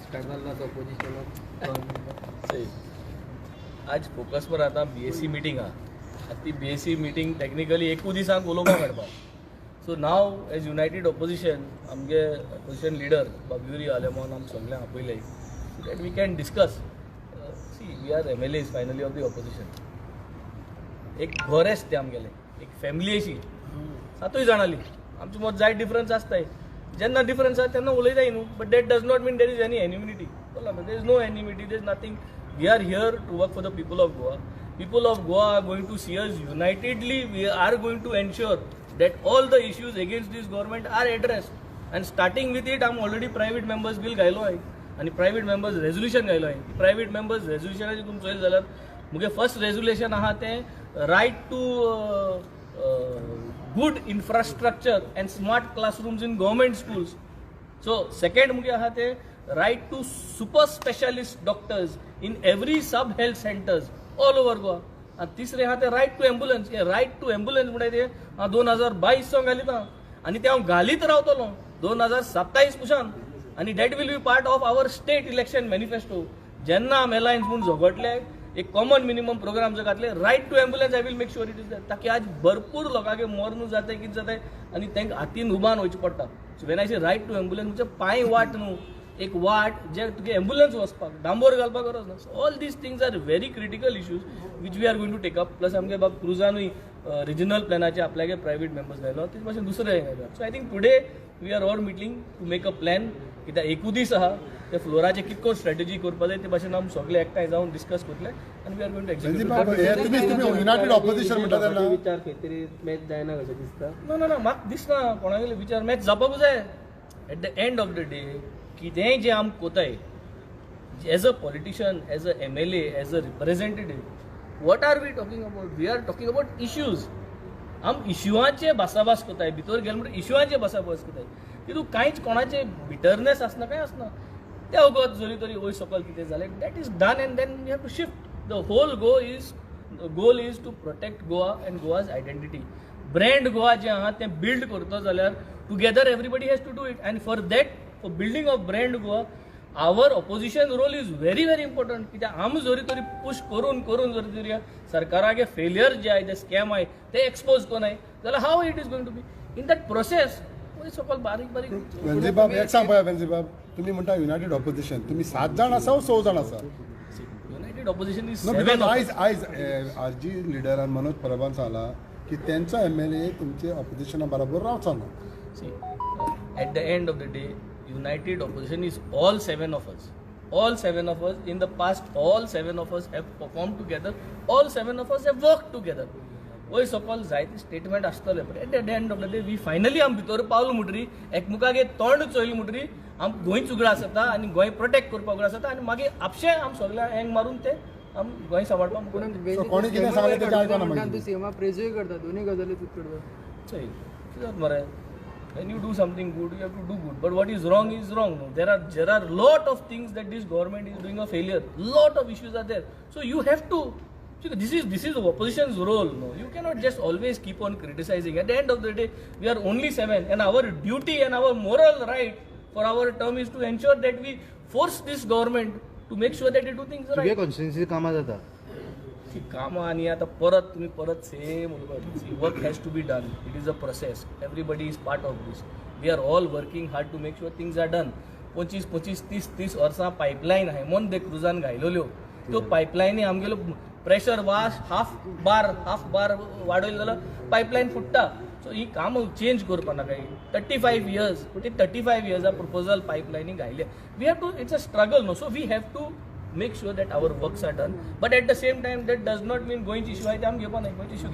External opposition आज फोकसवर आता BSc meeting आहा ती BSc मिटींग टेक्निकली एकू दिसांक उलोवपाक मेळपाक. So now as united opposition आमगे ऑपोजिशन लिडर बाबुरी आलेमोन आम सगळ्यांक आपयले that we can discuss. See we are MLAs finally of the opposition. एक घर आसते आमगेले एक फॅमिली अशी 7 जाणांली आमचे मत जाय डिफरन्स आसताय जेन्ना डिफरन्स आसा तेन्ना उलयताय न्हू but that does not mean there is any enmity. There is no enmity there is nothing. We are here to work for the people of Goa. People of Goa are going to see us unitedly. We are going to ensure that all the issues against this government are addressed. And starting with it, I'm already private members bill गायलो आहे आणि private members resolution गायलो आहे. Private members resolution आहे तुम चोयल जाल्यार मुगे first resolution आहा ते right to good infrastructure and smart classrooms in government schools. So second मुगे आहा ते right to super specialist doctors in every sub health centers all over Goa. आणि तिसरे आहा ते right to ambulance. right to ambulance म्हणटा ते 2022 सावन घालीत आणि ते हांव घालीत रावतलो 2027 पुशान आणि that will be part of our state election manifesto. जेन्ना आम अलायन्स म्हणून झगडले एक कॉमन मिनिमम प्रोग्राम जो घातले right to ambulance I will make sure it is that ताकी आज भरपूर लोकांगे मरण जाताय कितें जाताय आणि तांकां हातीन उबान वयचें पडटा. So when I say right to ambulance म्हणजे पांय वाट न्हू एक वाट जे तुगे एम्बुलन्स वचपाक डांबोर घालपाक गरज ना. So all these things are very critical issues which we are going to take up. Plus आमगे बाब क्रुजानूय रिजनल प्लॅनाचे आपल्यागे प्रायवेट मेंबर्स घायलो ते भाशेन दुसरे घायलो. So I think today we are all meeting to make a plan कित्याक एकू दीस आहा ते फ्लोराचे कितको स्ट्रॅटेजी करपा जाय ते भाशेन आमी सगळे एकठांय जावन डिस्कस करतले आनी we are going to execute. United opposition म्हणटा तेन्ना विचार खंय तरी मॅच जायना कशें दिसता. ना म्हाका दिसना कोणागेले विचार मॅच जावपाकूच जाय. At the end of the day कितेंय जे आम कोताय as a politician as a MLA as a representative what are we talking about. We are talking about issues. आम इश्यूआंचे भासाभास कोताय भितर गेले म्हणटा इश्यूआंचे भासाभास कोताय तितून कांयच कोणाचे बिटरनेस आसना कांय आसना. ते वगत जरी तरी वयर सकयल कितें जालें that is done and then we have to shift. The whole goal is to protect Goa and Goa's identity. Brand Goa जें आहा तें बिल्ड करता जाल्यार together everybody has to do it and for that for building of brand Goa our opposition role is very very important. कित्याक आमी जरी तरी push करून जरी तरी सरकारागे फेलियर जे आहे ते स्कॅम आहे ते एक्सपोज कोनाय जाल्यार हाव it is going to be in that process सकल बारीक वेंजीबाब एक सांग पळय वेंजीबाब तुमी म्हणटा युनायटेड ऑपोजिशन तुमी 7 जाण आसा वा 6 जाण आसा. युनायटेड ऑपोजिशन इज आयज RG लिडरान मनोज परबान सांगला की त्यांचा MLA तुमचे ऑपोजिशना बरोबर रावचो ना. See at the end of the day united opposition is all 7 of us. All 7 of us in the past, all 7 of us have performed together. All 7 of us have worked together. वय सकल जायते statement आसतले but at the end of the day we finally आम भितर पावलो म्हणटरी एकमुखागे तोंड चोयले म्हणटरी आम गोंय उगडास जाता आनी गोंय प्रोटेक्ट करपाक उगडास जाता आनी मागीर आपशे आम सगळ्या हँग मारून ते आम गोंय सांबाळपाक कोणी कितें सांगलें तेजें आयकना मागीर तूं सीएमा प्रेजूय करता दोनूय गजाली तूं करता. सही कित्याक मरे when you do something good you have to do good but what is wrong. No, there are lot of things that this government is doing a failure. Lot of issues are there, so you have to this is the opposition's role. No, you cannot just always keep on criticizing. At the end of the day we are only 7 and our duty and our moral right for our term is to ensure that we force this government to make sure that they do things right. Constituency कामां जाता कामां आनी आतां परत same work has to be done. It is a process. Everybody is part of this. We are all working hard to make sure things are done. 25-30 वर्सां pipeline हेमोन दे क्रुजान घायलोल्यो त्यो पायपलायनी आमगेलो pressure वास हाफ बार वाडयलो जाल्यार पायपलायन फुट्टा. सो ही काम change करपा नाका. 35 years 35 years proposal पायपलायनी घायले. We have to it's a struggle no. So we have to make sure that our works are done but at the same time that does not mean गोंयचे issue आहे ते आमी घेवपा न्हय. गोंयचे issue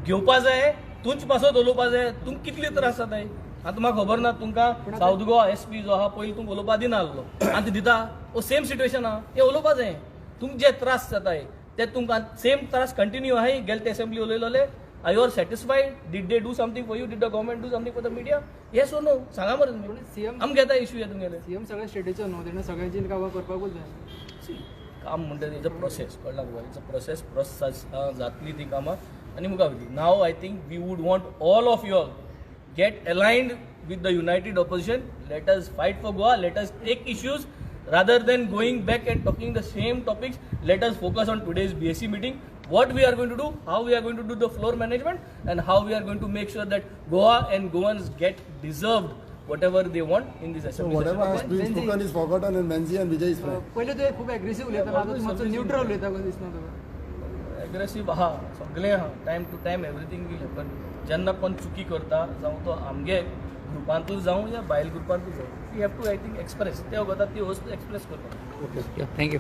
घेवपा जाय तुंच पासत उलोवपा जाय. तुमकां कितले त्रास जाताय आतां म्हाका खबर ना तुमकां सावथ गोवा SP जो आहा पयलीं तुमकां उलोवपा दिना आसलो आतां दिता. ओ सेम सिट्युएशन आहा ते उलोवपा जाय. तुमकां जे त्रास जाताय ते तुमकां सेम त्रास कंटिन्यू आहाय. गेले ते असेंब्ली उलयलोले are you are satisfied. Did they do something for you. Did the government do something for the media. Yes or no सांगा मरे तुमी. सीएम आमी घेता इश्यू हे तुमगेले. सीएम सगळे स्टेटीचो न्हू तेणें सगळ्यांची कामां करपाकूच जाय. काम म्हणटा इज अ प्रोसेस कळ्ळा तुका. इट्स अ प्रोसेस जातली ती कामां आनी मुखार वयतली. Now I think we would want all of you all get aligned with the united opposition. Let us fight for Goa. Let us take issues rather than going back and talking the same topics, let us focus on today's BSc meeting. What we are going to do, how we are going to do the floor management, and how we are going to make sure that Goa and Goans get deserved whatever they want in this So assembly whatever session. has been spoken is forgotten and Menzi and Vijay is frank. पहिले ते खूप aggressive उलयता आता मातसो neutral उलयता कसो दिसना तुका aggressive आहा सगळें आहा time to time everything will happen जेन्ना कोण चुकी करता जावं तो आमगे ग्रुपांतूच जावं या भायल ग्रुपांतूच जावं we have to I think express ते वगत ती वस्तू एक्सप्रेस करपाक Okay. थँक्यू